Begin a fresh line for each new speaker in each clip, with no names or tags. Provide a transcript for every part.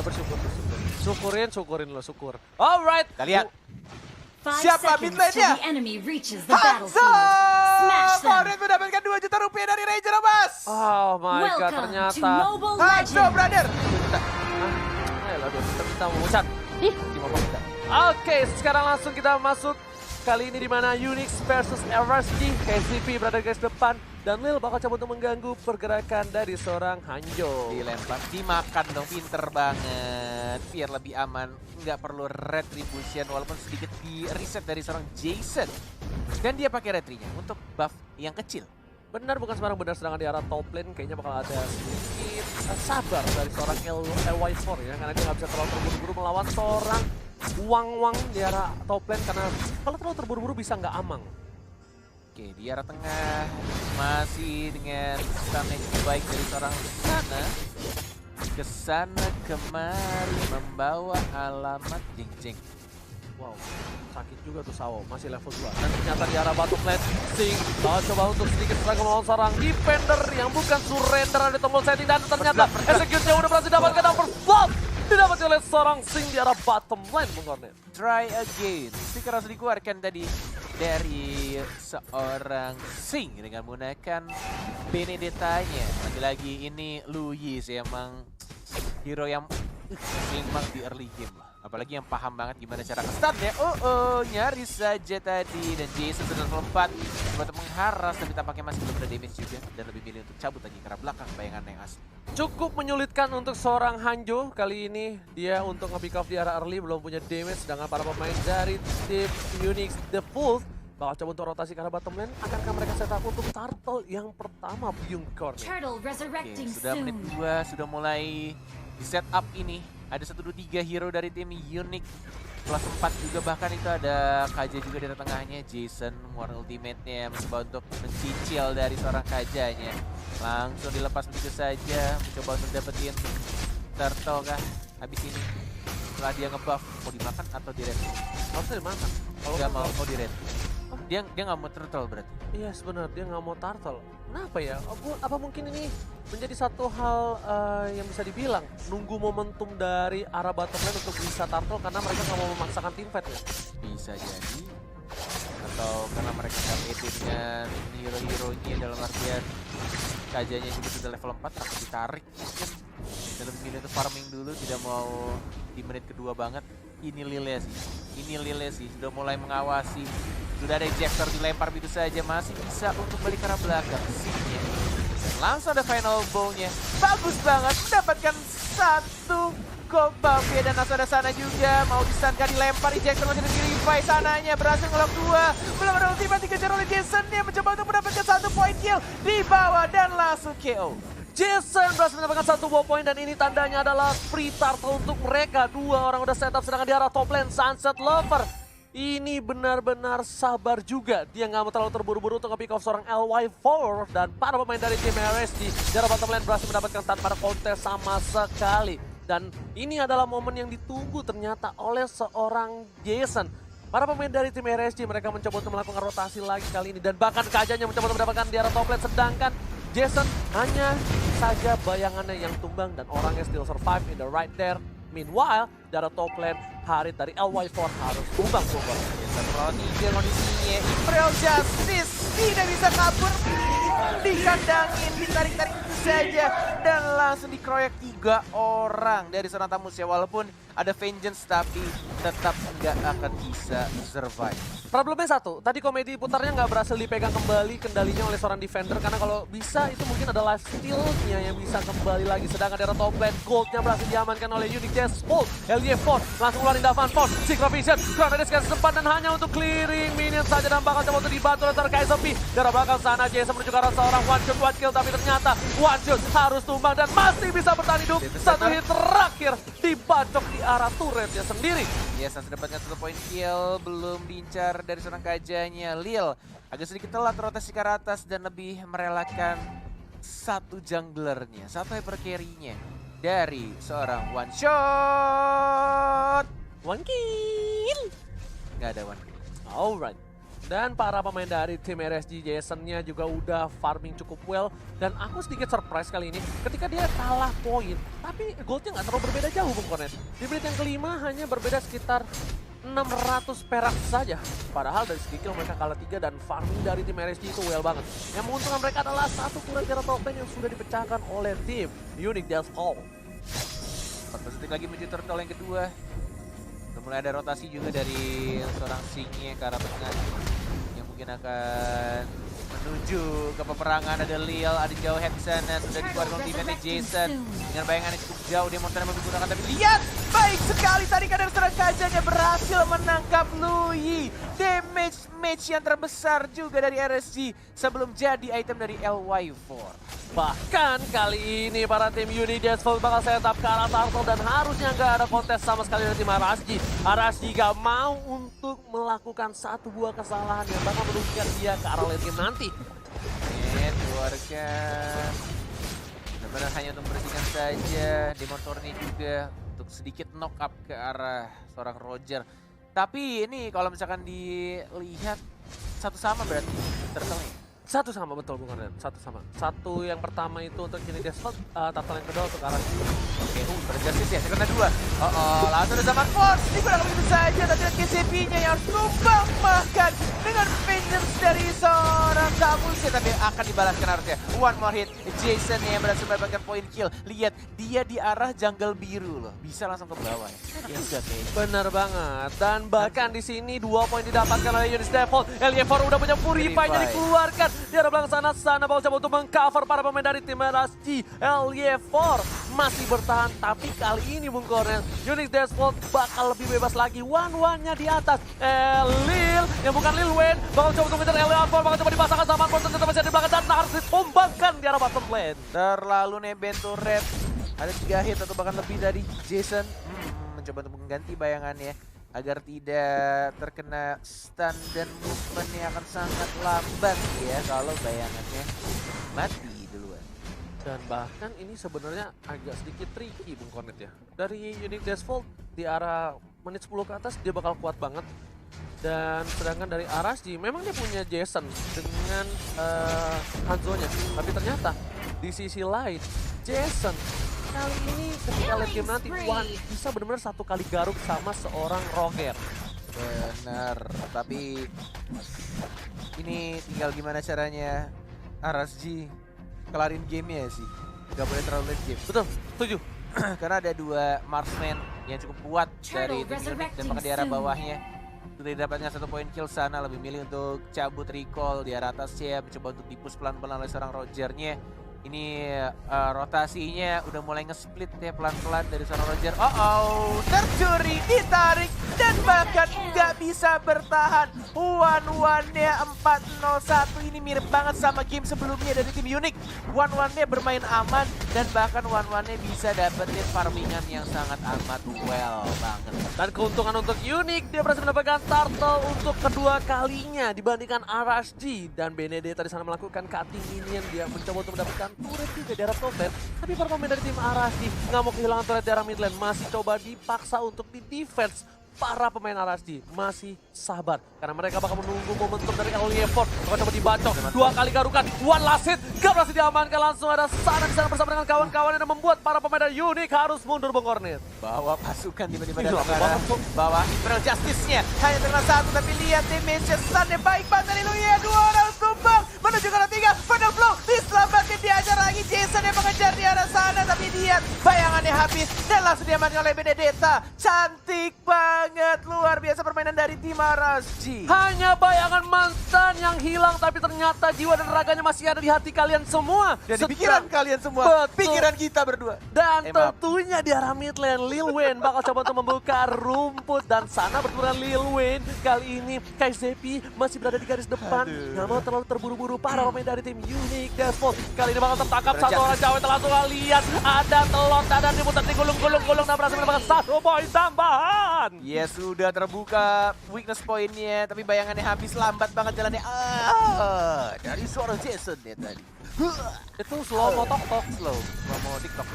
bersyukur. Syukurin lo, syukur. Alright.
Kita lihat.
Siapa mid lane-nya? Hanzo! Farid mendapatkan 2 juta rupiah dari Ranger Mas.
Oh my god, ternyata.
Hanzo, brother.
Ayolah, kita mau mucat. Oke, sekarang langsung kita masuk. Kali ini di mana Unix versus RSG. KCP berada di garis depan. Dan Lil bakal coba untuk mengganggu pergerakan dari seorang Hanjo.
Dilempar, dimakan dong, pinter banget. Biar lebih aman, nggak perlu retribution walaupun sedikit di reset dari seorang Jason. Dan dia pakai retrinya untuk buff yang kecil.
Benar, bukan sembarang benar, sedangkan di arah top lane kayaknya bakal ada sedikit sabar dari seorang LY4 ya. Karena dia nggak bisa terlalu terburu-buru melawan seorang Wang di arah top lane. Karena kalau terlalu terburu-buru bisa nggak amang.
Oke, di arah tengah masih dengan stun yang cukup baik dari seorang Sana. Kesana kemari membawa alamat jeng-jeng.
Wow, sakit juga tuh Sawo, masih level 2. Dan ternyata di arah bottom lane, Sing coba untuk sedikit serang melawan seorang defender yang bukan surrender ada tombol setting. Dan ternyata execute-nya udah berhasil dapatkan number slot. Didapat oleh seorang Sing di arah bottom lane, Bung Kornet.
Try again. Stiker harus dikeluarkan tadi dari seorang Sing dengan menggunakan Benedetta-nya. Lagi-lagi ini Luis emang hero yang memang di early game lah. Apalagi yang paham banget gimana cara nge-stunnya. Nyaris saja tadi. Dan Jason sudah melompat coba untuk mengharas, tapi tampaknya masih belum ada damage juga. Dan lebih milih untuk cabut lagi ke arah belakang bayangan yang asli.
Cukup menyulitkan untuk seorang Hanjo. Kali ini dia untuk nge-pick off di arah early belum punya damage. Sedangkan para pemain dari tim Unix The Wolf bakal coba untuk rotasi ke arah bottom lane. Akankah mereka setup untuk turtle yang pertama, Bung Kornet?
Oke, sudah menit 2, sudah mulai di setup ini. Ada 1, 2, 3 hero dari tim Unix. Plus 4 juga, bahkan itu ada Kaja juga di tengahnya. Jason mengeluarkan ultimate-nya, mencoba untuk mencicil dari seorang Kajanya. Langsung dilepas begitu saja, mencoba untuk dapetin turtle kah habis ini. Setelah dia ngebuff, mau dimakan atau di-red?
Harusnya dimakan.
Kalau nggak mau di-red. Dia nggak mau turtle berarti?
Iya sebenarnya dia nggak mau turtle. Kenapa ya? Apa mungkin ini menjadi satu hal yang bisa dibilang nunggu momentum dari arah bottom lane untuk bisa turtle karena mereka nggak mau memaksakan team fight ya?
Bisa jadi. Atau karena mereka nggak pede dengan hero-heronya dalam artian Kajanya juga sudah level 4 takut ditarik mungkin. Dalam milih itu farming dulu, tidak mau di menit kedua banget. Ini Lile sih sudah mulai mengawasi. Sudah ada ejector dilempar begitu saja, masih bisa untuk balik ke arah belakang. Singnya. Langsung ada final bow-nya. Bagus banget, mendapatkan 1 Kobambe dan langsung ada Sana juga. Mau disankan dilempar, ejector masih di revive. Sananya berhasil ngelok 2. Belum ada ultimate dikejar oleh Jason. Dia mencoba untuk mendapatkan 1 point kill di bawah dan langsung KO.
Jason berhasil mendapatkan 1 buah poin dan ini tandanya adalah free turtle untuk mereka. 2 orang udah setup, sedangkan di arah top lane Sunset Lover ini benar-benar sabar juga. Dia nggak mau terlalu terburu-buru untuk nge-pick off seorang LY4 dan para pemain dari tim RSG di arah bottom lane berhasil mendapatkan tanpa ada kontes sama sekali. Dan ini adalah momen yang ditunggu ternyata oleh seorang Jason. Para pemain dari tim RSG mereka mencoba untuk melakukan rotasi lagi kali ini dan bahkan Kajanya mencoba untuk mendapatkan di arah top lane, sedangkan Jason hanya saja bayangannya yang tumbang dan orangnya still survive in the right there. Meanwhile, dari top lane, Harit dari LY4 harus tumbang tumbang.
Jason Ronnie kondisinya Imperial Justice tidak bisa kabur. Dikandangin, ditarik-tarik itu saja. Dan langsung dikeroyok 3 orang dari seorang tamus ya. Walaupun ada Vengeance tapi tetap nggak akan bisa survive.
Problemnya satu, tadi komedi putarnya nggak berhasil dipegang kembali kendalinya oleh seorang defender. Karena kalau bisa itu mungkin ada life steal-nya yang bisa kembali lagi. Sedangkan dari top lane, goldnya berhasil diamankan oleh Unix Deathbolt. LY4 langsung keluarin Davan Force, Secret Vision, Granades kasih sempat dan hanya untuk clearing minion saja. Dan bakal coba untuk dibantu oleh seorang KSP. Dari belakang sana Jason menuju ke arah seorang one shot one kill. Tapi ternyata one shot harus tumbang dan masih bisa bertahan hidup. 1 hit terakhir dibacok di arah turretnya sendiri.
Yes, sudah dapatkan 1 point kill, belum diincar dari seorang Kajanya. Lil agak sedikit telat rotasi ke arah atas dan lebih merelakan 1 junglernya, 1 hyper carry-nya dari seorang one shot.
One kill.
Nggak ada one kill.
Alright. Dan para pemain dari tim RSG, Jason-nya juga udah farming cukup well. Dan aku sedikit surprise kali ini ketika dia kalah poin. Tapi goldnya nggak terlalu berbeda jauh Bung Kornet. Di menit yang kelima hanya berbeda sekitar 600 perak saja. Padahal dari segi kill mereka kalah 3 dan farming dari tim RSG itu well banget. Yang menguntungkan mereka adalah satu turret Tiara top lane yang sudah dipecahkan oleh tim Unique Deathfall.
14 detik lagi menuju turtle yang kedua. Udah mulai ada rotasi juga dari seorang Singnya ke arah tengah yang mungkin akan menuju ke peperangan. Ada Lil, ada jauh head di sana, sudah dikeluarkan teammate Jason dengan bayangan yang cukup jauh. Dia mau menggunakan, tapi lihat baik sekali tarikan dari seorang Kajanya berhasil menangkap Lui. Damage match yang terbesar juga dari RSG sebelum jadi item dari LY4.
Bahkan kali ini para tim Unique Deathfall bakal setup ke arah Turtle dan harusnya nggak ada kontes sama sekali dari tim RSG. RSG gak mau untuk melakukan satu buah kesalahan yang bakal merugikan dia ke arah late game nanti.
Keluarkan. Benar-benar hanya untuk membersihkan saja. Demon Thorny juga untuk sedikit knock up ke arah seorang Roger. Tapi ini kalau misalkan dilihat satu sama berarti Turtle nih.
Satu sama, betul Bung Arden, satu sama. Satu yang pertama itu untuk Unique Deathfall, Turtle yang kedua untuk RSG.
Oke, bergesis ya, kena dua. Langsung ada zaman Force. Digunakan begitu saja, tapi lihat KCP-nya yang harus tumbang makan dengan vengeance dari seorang Kamus ya, tapi akan dibalaskan harusnya. One more hit, Jason yang berhasil mendapatkan poin kill. Lihat, dia di arah jungle biru loh, bisa langsung ke bawah ya. Yes, okay.
Benar banget, dan bahkan di sini 2 poin didapatkan oleh Unique Deathfall. LY4 udah punya Purify-nya dikeluarkan. Di arah belakang sana bakal coba untuk mengcover para pemain dari tim RSG. LY4 masih bertahan, tapi kali ini Bung Kornet, Unique Deathfall bakal lebih bebas lagi. One-one-nya di atas. Lil, yang bukan Lil Wayne, bakal coba untuk mengejar LY4, bakal coba dipasangkan sama Force, tetap masih di belakang dan harus ditumbangkan di arah bottom lane.
Terlalu nebeng turret. Ada 3 hit atau bahkan lebih dari Jason. Mencoba untuk mengganti bayangannya agar tidak terkena stun dan movementnya akan sangat lambat ya kalau bayangannya mati duluan.
Dan bahkan ini sebenarnya agak sedikit tricky Bung Kornet ya. Dari Unique Deathfall di arah menit 10 ke atas dia bakal kuat banget. Dan sedangkan dari RSG memang dia punya Jason dengan Hanzo-nya. Tapi ternyata di sisi lain Jason kali ini ketika late game nanti bisa benar-benar satu kali garuk sama seorang Roger.
Benar, tapi ini tinggal gimana caranya RSG kelarin gamenya sih. Gak boleh terlalu late game.
Betul, setuju.
Karena ada 2 marksman yang cukup kuat dari tim Unique dan bahkan di arah bawahnya. Sudah didapatkan 1 poin kill sana, lebih milih untuk cabut recall di arah atasnya, mencoba untuk dipush pelan-pelan oleh seorang Rogernya. Ini rotasinya udah mulai nge-split ya pelan-pelan dari seorang Roger. Tercuri, ditarik, dan bahkan nggak bisa bertahan. One-one-nya 4-0-1 ini mirip banget sama game sebelumnya dari tim Unique. One-one-nya bermain aman dan bahkan one-one-nya bisa dapetin farmingan yang sangat amat well banget.
Dan keuntungan untuk Unique, dia berhasil mendapatkan Turtle untuk kedua kalinya dibandingkan RSG. Dan Benedetta di sana melakukan cutting minion, dia mencoba untuk mendapatkan turret juga di arah top lane. Tapi para pemain dari tim RSG nggak mau kehilangan turret di arah mid lane, masih coba dipaksa untuk di defense. Para pemain RSG masih sabar karena mereka bakal menunggu momentum dari LY4. Bakal coba dibacok, 2 kali garukan, one last hit, gak berhasil diamankan. Langsung ada sana di sana bersama dengan kawan-kawan yang membuat para pemain dari Unique harus mundur Bung Kornet.
Bawa pasukan tiba-tiba dari arah bawah Imperial Justice-nya hanya terkena 1, tapi lihat damage-nya stun-nya baik banget dari Lui. 2 orang tumbang menuju ke arah 3, Final Blow diselamatkan, diajar lagi Jason yang mengejar di arah sana, tapi lihat bayangannya habis dan langsung diamankan oleh Benedetta. Cantik banget, luar biasa permainan dari tim RSG.
Hanya bayangan mantan yang hilang, tapi ternyata jiwa dan raganya masih ada di hati kalian semua.
Dan di pikiran kalian semua,
betul.
Pikiran kita berdua.
Dan tentunya di arah mid lane, Lil Wayne bakal coba untuk membuka rumput. Dan sana berturan Lil Wayne. Kali ini KZP masih berada di garis depan. Gak mau terlalu terburu-buru para pemain dari tim Unique Deathfall. Kali ini bakal tertangkap satu orang cewek. Langsung lihat ada telur dan diputar digulung-gulung dan berhasil mendapatkan 1 poin tambahan.
Ya sudah terbuka weakness poinnya, tapi bayangannya habis, lambat banget jalannya. Dari suara Jason ya tadi.
Itu slow mo tok-tok.
Slow mo TikTok.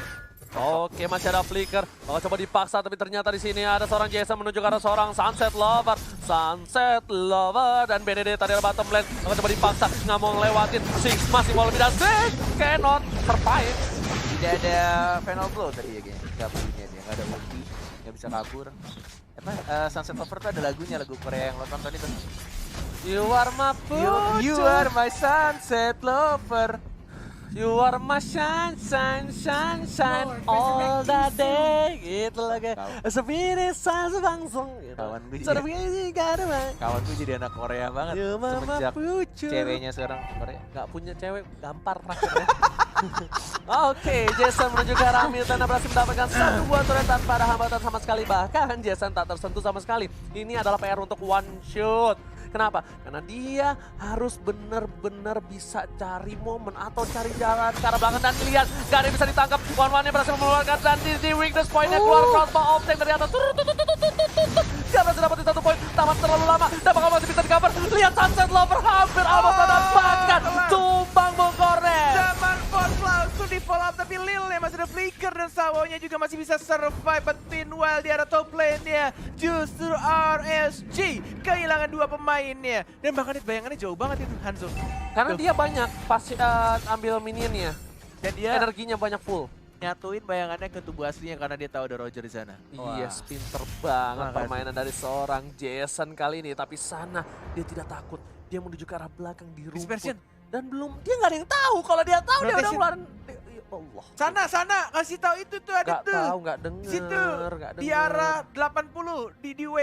Oke, masih ada flicker. Oh, coba dipaksa, tapi ternyata di sini ada seorang Jason menuju ke arah seorang Sunset Lover. Sunset Lover dan BDD tadi ada bottom lane. Oh, coba dipaksa, nggak mau ngelewatin. Six masih mau lebih dan Six cannot survive.
Tidak ada final blow tadi ya kayaknya. Nggak punya dia, nggak ada ulti, nggak bisa kabur. Sunset Lover tuh ada lagunya, lagu Korea yang lo tonton itu.
You are my
You are my sunset lover.
You are my sunshine, sunshine all the day. Gitu lagi. Sepiris sebangsung.
Kawan gue
Kawan
gue jadi anak Korea banget.
You are my
Semenjak
future.
ceweknya sekarang Korea.
Gak punya cewek, gampar terakhirnya. Oke, Jason menuju ke arah Milton berhasil mendapatkan satu buah turret tanpa ada hambatan sama sekali. Bahkan Jason tak tersentuh sama sekali. Ini adalah PR untuk one shot. Kenapa? Karena dia harus benar-benar bisa cari momen atau cari jalan ke arah belakang dan lihat gak ada yang bisa ditangkap. One-one-nya berhasil mengeluarkan dan di weakness point-nya keluar crossbow of tank dari atas. Dia berhasil dapetin satu poin, tamat terlalu lama dan bakal masih bisa di-cover. Lihat Sunset Lover hampir amat dan bahkan tumbang Bung Kornet.
Zaman Force langsung di follow up, tapi Lilnya masih ada flicker dan Sawonya juga masih bisa survive. But meanwhile di arah top lane-nya justru RSG kehilangan dua pemainnya. Dan bahkan bayangannya jauh banget itu Hanzo.
Karena dia banyak pasti ambil minionnya
Dan dia
energinya banyak full.
nyatuin bayangannya ke tubuh aslinya karena dia tahu ada Roger di sana.
Yes, pinter banget
Makasih.
permainan dari seorang Jason kali ini. Tapi sana dia tidak takut. Dia menuju ke arah belakang di rumput.
Dispersion.
Dan belum, dia nggak ada yang tahu. Kalau dia tahu dia udah
Rotation.
ngeluarin. Ya Allah.
Sana, kasih tahu itu tuh ada
Nggak
tuh.
tahu, nggak denger.
Situ,
nggak
di
denger.
arah 80, di W,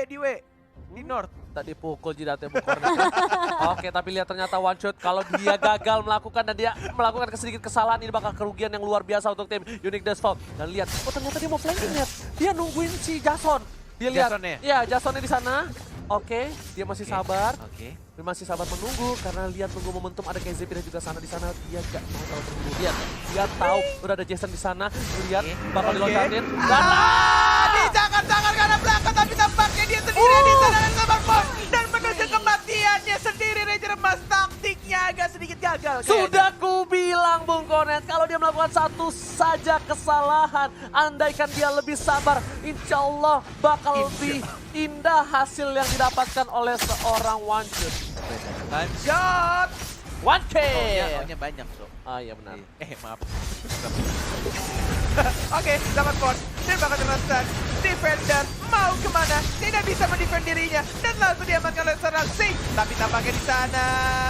di North.
Tadi pukul jidatnya Bung Kornet. Oke, tapi lihat ternyata one shot. Kalau dia gagal melakukan dan dia melakukan sedikit kesalahan, ini bakal kerugian yang luar biasa untuk tim Unique Deathfall. Dan lihat, oh ternyata dia mau flanking net. Dia nungguin si Jason. Dia lihat,
Jasonnya?
ya Jasonnya di sana. Oke, dia masih sabar.
Oke.
Dia masih sabar menunggu karena lihat tunggu momentum ada KZP dan juga sana di sana. Dia gak mau terlalu terburu. Lihat, dia tahu udah ada Jason di sana. Lihat bakal diloncatin. Dan
Dijangan-jangan karena belakang tapi tampaknya dia sendiri di sana dan Summerfall dan menuju kematiannya sendiri. Ranger Emas taktiknya agak sedikit gagal.
sudah ku bilang Bung Kornet, kalau dia melakukan satu saja kesalahan, andaikan dia lebih sabar, insya Allah bakal lebih indah hasil yang didapatkan oleh seorang one shot.
One shot.
One K.
Ohnya banyak tuh.
Ah iya benar.
Maaf. Oke, dapat point. Dan bakal terasa defender mau kemana? Tidak bisa mendefend dirinya dan langsung diamankan oleh seorang Sing. Tapi tampaknya di sana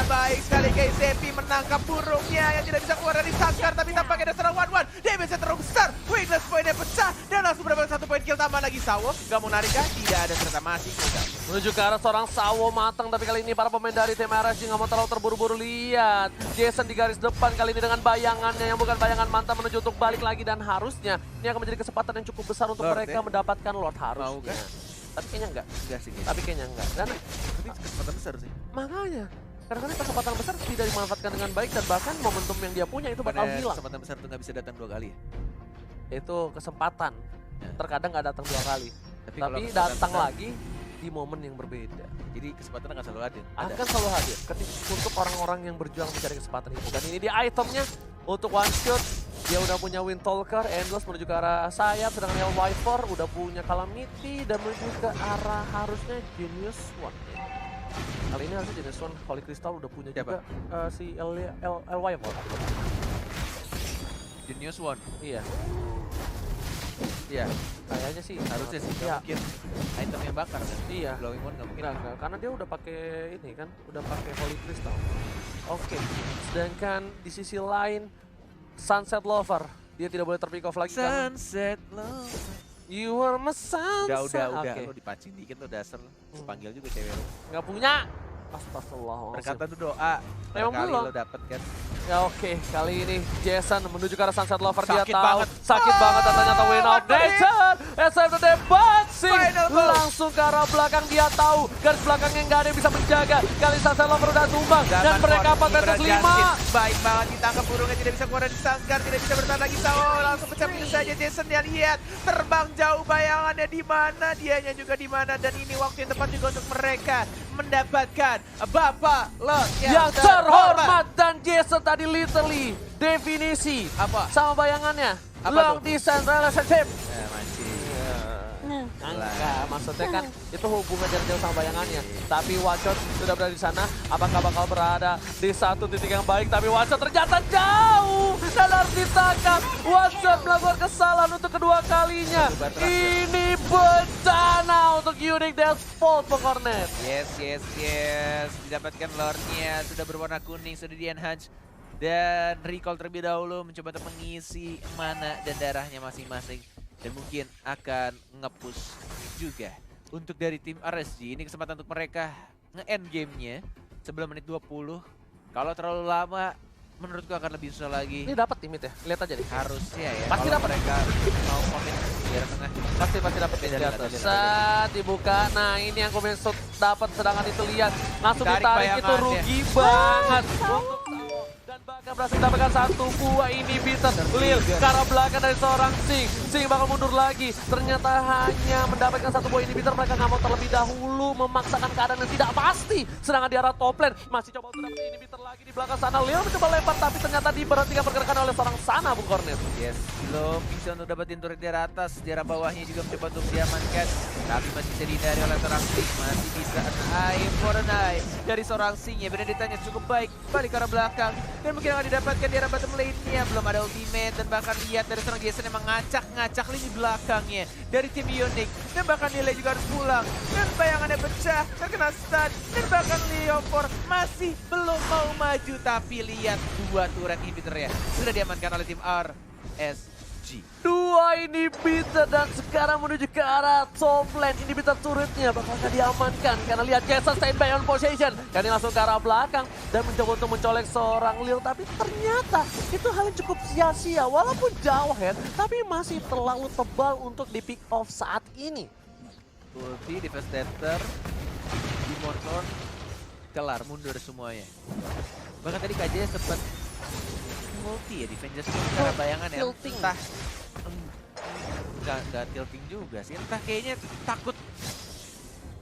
baik sekali KZP menangkap burungnya yang tidak bisa keluar dari sangkar. Tapi tampaknya ada seorang one-one. Dia bisa terlalu besar. Weakness point-nya pecah dan langsung mendapatkan satu poin kill tambah lagi. Sawo gak mau narik kan? Tidak ada, ternyata masih cooldown.
Menuju ke arah seorang Sawo matang, tapi kali ini para pemain dari tim RSG nggak mau terlalu terburu-buru. Lihat, Jason di garis depan kali ini dengan bayangannya yang bukan bayangan mantan menuju untuk balik lagi. Dan harusnya ini akan menjadi kesempatan yang cukup besar untuk
Lord,
mereka mendapatkan Lord
Mau
harusnya.
kan?
Tapi kayaknya enggak.
Enggak sih.
Tapi kayaknya enggak. Dan
Tapi kesempatan besar sih.
makanya, kadang-kadang kesempatan besar tidak dimanfaatkan dengan baik dan bahkan momentum yang dia punya itu bakal
Pada
hilang.
kesempatan besar itu nggak bisa datang 2 kali ya?
Itu kesempatan.
Ya.
Terkadang nggak datang 2 kali.
Tapi
Tapi
kalau kesempatan
datang
besar-
lagi di momen yang berbeda.
Jadi kesempatan akan selalu ada.
Akan selalu hadir untuk orang-orang yang berjuang mencari kesempatan itu. Dan ini dia itemnya untuk one shot. Dia udah punya Windtalker, Endless menuju ke arah sayap, sedangkan Hellwiper udah punya Calamity dan menuju ke arah harusnya Genius One. Kali ini harusnya Genius One, Holy Crystal udah punya
Siapa?
juga si Hellwiper.
Genius One.
Iya,
Iya,
kayaknya sih
harusnya sih.
Iya.
Nggak mungkin item yang bakar kan?
Iya.
Glowing One nggak mungkin.
Enggak, karena dia udah pakai ini kan, udah pakai Holy Crystal. Oke, sedangkan di sisi lain Sunset Lover, dia tidak boleh terpick off lagi kan.
Sunset Love.
You are my sunset.
Udah.
Oke.
Lo dipancing dikit lo dasar. Panggil juga cewek lo.
Nggak punya. Astagfirullah.
Berkata tuh doa.
Emang
Kali
belum.
lo dapet kan.
Ya oke, kali ini Jason menuju ke arah Sunset Lover. Dia
Sakit
tahu
banget.
sakit banget dan ternyata win out Nature. SFTD boxing
Final ball.
langsung ke arah belakang. Dia tahu garis belakangnya nggak ada yang bisa menjaga. Kali Sunset Lover udah tumbang dan
Zaman
mereka
Ford,
4 versus
Ibra
5.
Justin. Baik banget ditangkap burungnya, tidak bisa keluar dari sangkar, tidak bisa bertahan lagi. Sawo langsung pecah begitu saja. Jason dia lihat terbang jauh, bayangannya di mana, dianya juga di mana, dan ini waktu yang tepat juga untuk mereka mendapatkan Bapak Lot
Yang terhormat dan Jason tadi literally definisi
Apa?
sama bayangannya long distance relationship.
Ya, masih.
Enggak, maksudnya kan itu hubungan jarak jauh sama bayangannya. Tapi One Shot sudah berada di sana, apakah bakal berada di satu titik yang baik? Tapi One Shot ternyata jauh dan harus ditangkap. One Shot melakukan kesalahan untuk kedua kalinya. Ini bencana untuk Unique Death Fault Bang Cornet.
Yes. Didapatkan lore-nya, sudah berwarna kuning, sudah di-enhance. Dan recall terlebih dahulu mencoba untuk mengisi mana dan darahnya masing-masing. Dan mungkin akan nge-push juga. Untuk dari tim RSG, ini kesempatan untuk mereka nge-end gamenya sebelum menit 20. Kalau terlalu lama, menurutku akan lebih susah lagi.
Ini dapat timit ya, lihat aja deh.
Harusnya ya,
Pasti
kalau
dapat.
mereka mau komit di arah tengah.
Pasti dapat di
Lihat,
atas.
lihat.
Saat dibuka, nah ini yang komen dapat, sedangkan itu lihat langsung
Ditarik
ditarik itu
bayangannya.
rugi banget untuk Sao. Dan bahkan berhasil mendapatkan satu buah inhibitor. Lil ke arah belakang dari seorang Sing bakal mundur lagi. Ternyata hanya mendapatkan satu buah inhibitor, mereka nggak mau terlebih dahulu memaksakan keadaan yang tidak pasti. Sedangkan di arah top lane masih coba untuk dapat inhibitor lagi di belakang sana. Lil mencoba lempar tapi ternyata diberhentikan pergerakan oleh seorang sana Bung Cornet.
Yes, belum bisa untuk dapetin turret di arah atas, di arah bawahnya juga mencoba untuk diamankan. Tapi masih bisa dihindari oleh seorang Sing, masih bisa aim for an eye dari seorang Sing ya. Beneditanya cukup baik, balik ke arah belakang. Dan mungkin akan didapatkan di arah bottom lane-nya, belum ada ultimate. Dan bahkan lihat dari seorang Jason yang mengacak-ngacak lini belakangnya dari tim Unique. Dan bahkan Nile juga harus pulang. Dan bayangannya pecah, terkena stun. Dan bahkan Leopor masih belum mau maju. Tapi lihat dua turret inhibitor-nya sudah diamankan oleh tim RSG.
Dua inhibitor dan sekarang menuju ke arah top lane. Inhibitor turretnya bakal diamankan karena lihat Jason standby on position. Dan ini langsung ke arah belakang dan mencoba untuk mencolek seorang Lil. Tapi ternyata itu hal yang cukup sia-sia. Walaupun jauh head, tapi masih terlalu tebal untuk di pick off saat ini.
Ulti, Devastator, Demon Horn, kelar, mundur semuanya. Bahkan tadi KJ sempat multi ya, Defenders cara bayangan ya.
Tilting.
Entah, enggak tilting juga sih. Entah kayaknya takut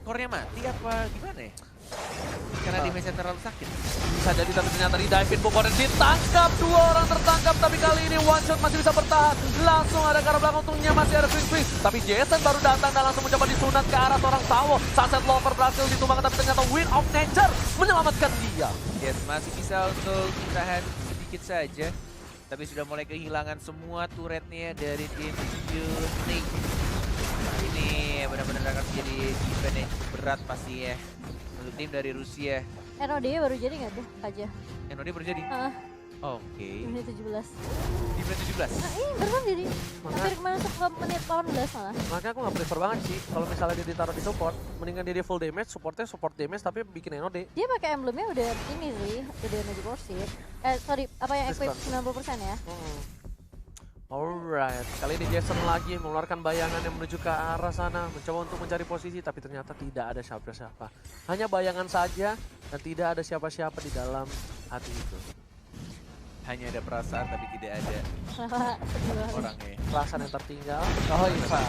core-nya mati apa gimana ya? Karena damage-nya terlalu sakit.
Bisa jadi tapi ternyata di dive-in Bung Cornet ditangkap. Dua orang tertangkap tapi kali ini One Shot masih bisa bertahan. Langsung ada ke arah belakang, untungnya masih ada Swing. Tapi Jason baru datang dan langsung mencoba disunat ke arah seorang Sawo. Sunset Lover berhasil ditumbangkan tapi ternyata Wind of Nature menyelamatkan dia.
Yes, masih bisa untuk ditahan sedikit saja. Tapi sudah mulai kehilangan semua turretnya dari tim Unique. Ini benar-benar akan menjadi event yang cukup berat pasti ya. Untuk tim dari Rusia.
NOD baru jadi nggak tuh aja?
NOD baru jadi? Oke.
Menit 17.
Di menit 17?
Nah ini baru jadi. Hampir masuk ke menit 18 malah.
Makanya aku nggak prefer banget sih kalau misalnya dia ditaruh di support. Mendingan dia full damage, supportnya support damage tapi bikin NOD.
Dia pakai emblemnya udah ini sih, udah Magic Warship. Sorry, apa yang equip 90% ya?
Alright, kali ini Jason lagi mengeluarkan bayangan yang menuju ke arah sana, mencoba untuk mencari posisi, tapi ternyata tidak ada siapa-siapa. Hanya bayangan saja dan tidak ada siapa-siapa di dalam hati itu.
Hanya ada perasaan tapi tidak ada orangnya.
Perasaan yang tertinggal. Oh iya.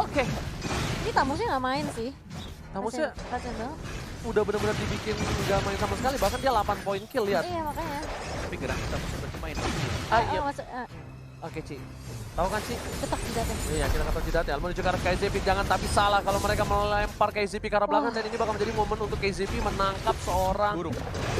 Oke,
Ini Tamusnya nggak main sih.
Tamusnya
Kasian banget.
udah benar-benar dibikin nggak main sama sekali, bahkan dia 8 poin kill, lihat.
Iya makanya.
Tapi gerak kita masih bermain.
Iya.
Masuk,
Oke Ci, tahu kan Ci?
ketok jidatnya.
Iya, kita kata jidatnya. Menuju ke arah KZP, jangan tapi salah kalau mereka melempar KZP ke arah belakang. Dan ini bakal menjadi momen untuk KZP menangkap seorang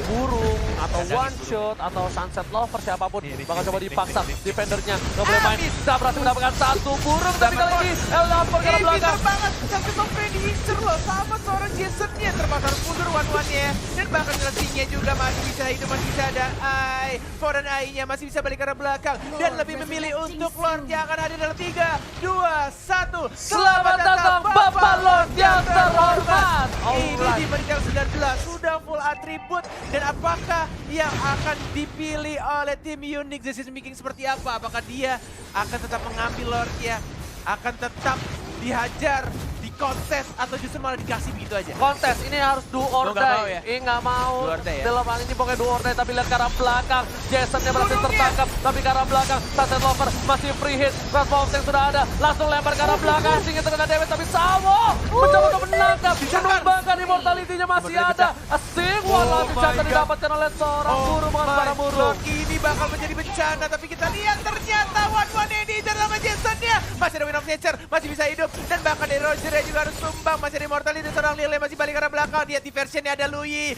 burung atau one shot atau sunset lover siapapun. Bakal coba dipaksa defendernya nggak boleh main. Sudah berhasil mendapatkan satu burung, tapi kali ini lapor ke arah belakang.
banget, sampai sampai diincer loh sama seorang Jason-nya. Terbakar mundur one-one-nya. Dan bahkan Rasinya juga masih bisa hidup, masih bisa ada eye. Foreign eye-nya masih bisa balik ke arah belakang. Dan lebih memilih untuk Lord yang akan hadir dalam 3, 2, 1.
Selamat datang Bapak Lord yang terhormat.
Ini di menit yang 19 sudah full atribut. Dan apakah yang akan dipilih oleh tim Unique decision making seperti apa? Apakah dia akan tetap mengambil Lord-nya? Akan tetap dihajar, dikontes, atau justru malah dikasih begitu aja?
Kontes ini harus do or
Nggak mau
die.
ya?
Ini nggak mau.
Do or die ya?
Dalam hal ini pokoknya do or die, tapi lihat ke arah belakang. Jason yang berhasil tertangkap, tapi ke arah belakang. Sunset Lover masih free hit. Cross box yang sudah ada, langsung lempar ke arah belakang. Sehingga terkena damage, tapi Sawo mencoba untuk menangkap. Menumbangkan immortality-nya masih ada. Asing one last shot didapatkan oleh seorang burung, bukan para burung.
Ini
bakal menjadi bencana. Tapi kita lihat ternyata one ini sama Jason-nya. Masih ada Win of Nature, masih bisa hidup. Dan bahkan dari Roger juga harus tumbang. Masih ada Immortality, seorang Lille masih balik ke arah belakang. Dia di versionnya ada Lui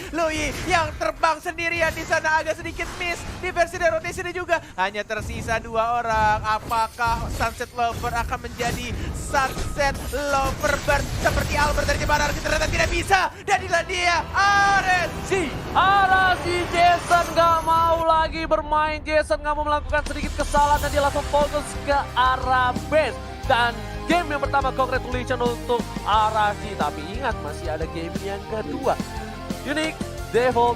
yang terbang sendirian di sana, agak sedikit miss. Di versi dari rotation juga hanya tersisa 2 orang. Apakah Sunset Lover akan menjadi Sunset Lover seperti Albert dari Jepara? Ternyata tidak bisa. Dan inilah dia RNG.
Jason nggak mau lagi bermain. Jason nggak mau melakukan sedikit kesalahan dan dia langsung fokus ke arah base. Dan game yang pertama congratulations untuk Arashi. Tapi ingat masih ada game yang kedua. Unique Devil